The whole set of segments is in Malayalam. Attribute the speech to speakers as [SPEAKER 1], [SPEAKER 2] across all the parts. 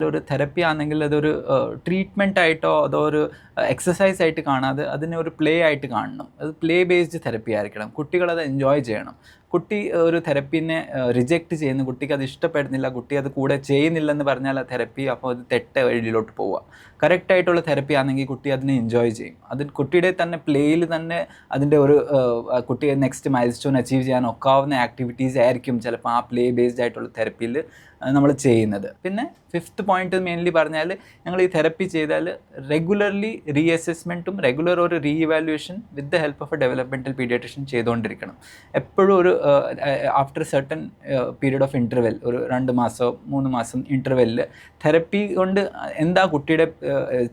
[SPEAKER 1] ഒരു തെറപ്പി ആണെങ്കിൽ അതൊരു ട്രീറ്റ്മെൻ്റ് ആയിട്ടോ അതോ ഒരു എക്സസൈസ് ആയിട്ട് കാണാതെ അതിനെ ഒരു പ്ലേ ആയിട്ട് കാണണം. അത് പ്ലേ ബേസ്ഡ് തെറപ്പി ആയിരിക്കണം. കുട്ടികളത് എൻജോയ് ചെയ്യണം. കുട്ടി ഒരു തെറപ്പീനെ റിജക്റ്റ് ചെയ്യുന്നു, കുട്ടിക്ക് അത് ഇഷ്ടപ്പെടുന്നില്ല, കുട്ടി അത് കൂടെ ചെയ്യുന്നില്ലെന്ന് പറഞ്ഞാൽ ആ തെറപ്പി അപ്പോൾ അത് തെറ്റ വഴിയിലോട്ട് പോവുക. കറക്റ്റായിട്ടുള്ള തെറപ്പി ആണെങ്കിൽ കുട്ടി അതിനെ എൻജോയ് ചെയ്യും. അതിന് കുട്ടിയുടെ തന്നെ പ്ലേയിൽ തന്നെ അതിൻ്റെ ഒരു കുട്ടിയെ നെക്സ്റ്റ് മൈൽ സ്റ്റോൺ അച്ചീവ് ചെയ്യാൻ ഒക്കാവുന്ന ആക്ടിവിറ്റീസ് ആയിരിക്കും ചിലപ്പോൾ ആ പ്ലേ ബേസ്ഡ് ആയിട്ടുള്ള തെറപ്പിയിൽ നമ്മൾ ചെയ്യുന്നത്. പിന്നെ 5th പോയിന്റ് മെയിൻലി പറഞ്ഞാൽ ഞങ്ങൾ ഈ തെറപ്പി ചെയ്താൽ റെഗുലർലി റീഅസസ്മെൻറ്റും റെഗുലർ ഒരു reevaluation with the help of a developmental paediatrician ചെയ്തുകൊണ്ടിരിക്കണം. എപ്പോഴും ഒരു after certain period of interval, ഒരു 2 മാസം 3 മാസം ഇൻ്റർവെല്ലിൽ തെറപ്പി കൊണ്ട് എന്താ കുട്ടിയുടെ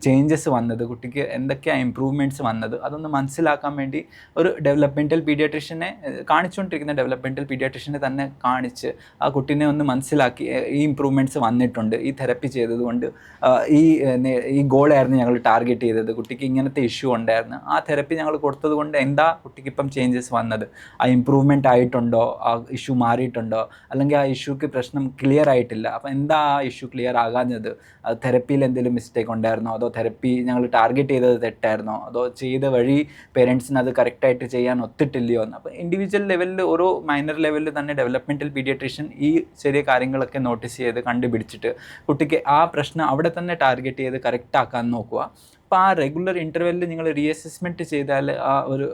[SPEAKER 1] ചേഞ്ചസ് വന്നത്, കുട്ടിക്ക് എന്തൊക്കെയാണ് ഇമ്പ്രൂവ്മെൻറ്റ്സ് വന്നത്, അതൊന്ന് മനസ്സിലാക്കാൻ വേണ്ടി ഒരു ഡെവലപ്മെൻറ്റൽ പീഡിയാട്രിഷ്യനെ കാണിച്ചുകൊണ്ടിരിക്കുന്ന ഡെവലപ്മെൻറ്റൽ പീഡിയാട്രിഷ്യനെ തന്നെ കാണിച്ച് ആ കുട്ടീനെ ഒന്ന് മനസ്സിലാക്കി ഈ ഇമ്പ്രൂവ്മെൻറ്റ്സ് വന്നിട്ടുണ്ട്, ഈ തെറപ്പി ചെയ്തതുകൊണ്ട് ഈ ഗോളായിരുന്നു ഞങ്ങൾ ടാർഗറ്റ് ചെയ്തത്, കുട്ടിക്ക് ഇങ്ങനത്തെ ഇഷ്യൂ ഉണ്ടായിരുന്നു, ആ തെറപ്പി ഞങ്ങൾ കൊടുത്തത് കൊണ്ട് എന്താ കുട്ടിക്ക് ഇപ്പം ചേഞ്ചസ് വന്നത്, ആ ഇമ്പ്രൂവ്മെൻ്റ് ആയിട്ടുണ്ടോ, ആ ഇഷ്യൂ മാറിയിട്ടുണ്ടോ, അല്ലെങ്കിൽ ആ ഇഷ്യൂക്ക് പ്രശ്നം ക്ലിയർ ആയിട്ടില്ല, അപ്പോൾ എന്താ ആ ഇഷ്യൂ ക്ലിയർ ആകാഞ്ഞത്, തെറപ്പിയിൽ എന്തെങ്കിലും മിസ്റ്റേക്ക് ഉണ്ടായിരുന്നോ, അതോ തെറപ്പി ഞങ്ങൾ ടാർഗറ്റ് ചെയ്തത് തെറ്റായിരുന്നോ, അതോ ചെയ്ത വഴി പേരൻസിന് അത് കറക്റ്റായിട്ട് ചെയ്യാൻ ഒത്തിട്ടില്ലയോ എന്ന്. അപ്പോൾ ഇൻഡിവിജ്വൽ ലെവലിൽ ഓരോ മൈനർ ലെവലിൽ തന്നെ ഡെവലപ്മെൻറ്റൽ പീഡിയാട്രിഷ്യൻ ഈ ചെറിയ കാര്യങ്ങളൊക്കെ നോട്ടീസ് ചെയ്ത് കണ്ടുപിടിച്ചിട്ട് കുട്ടിക്ക് ആ പ്രശ്നം അവിടെ തന്നെ ടാർഗറ്റ് ചെയ്ത് കറക്റ്റ് ആക്കാൻ നോക്കുക. അപ്പോൾ ആ റെഗുലർ ഇൻ്റർവെല്ലിൽ നിങ്ങൾ റീഅസസ്മെൻറ്റ് ചെയ്താൽ, ആ ഒരു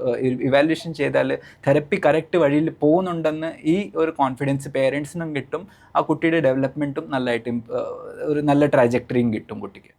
[SPEAKER 1] ഇവാലുവേഷൻ ചെയ്താൽ തെറപ്പി കറക്റ്റ് വഴിയിൽ പോകുന്നുണ്ടെന്ന് ഈ ഒരു കോൺഫിഡൻസ് പേരൻസിനും കിട്ടും, ആ കുട്ടിയുടെ ഡെവലപ്മെൻറ്റും നല്ലതായിട്ട് ഒരു നല്ല ട്രാജക്ടറിയും കിട്ടും കുട്ടിക്ക്.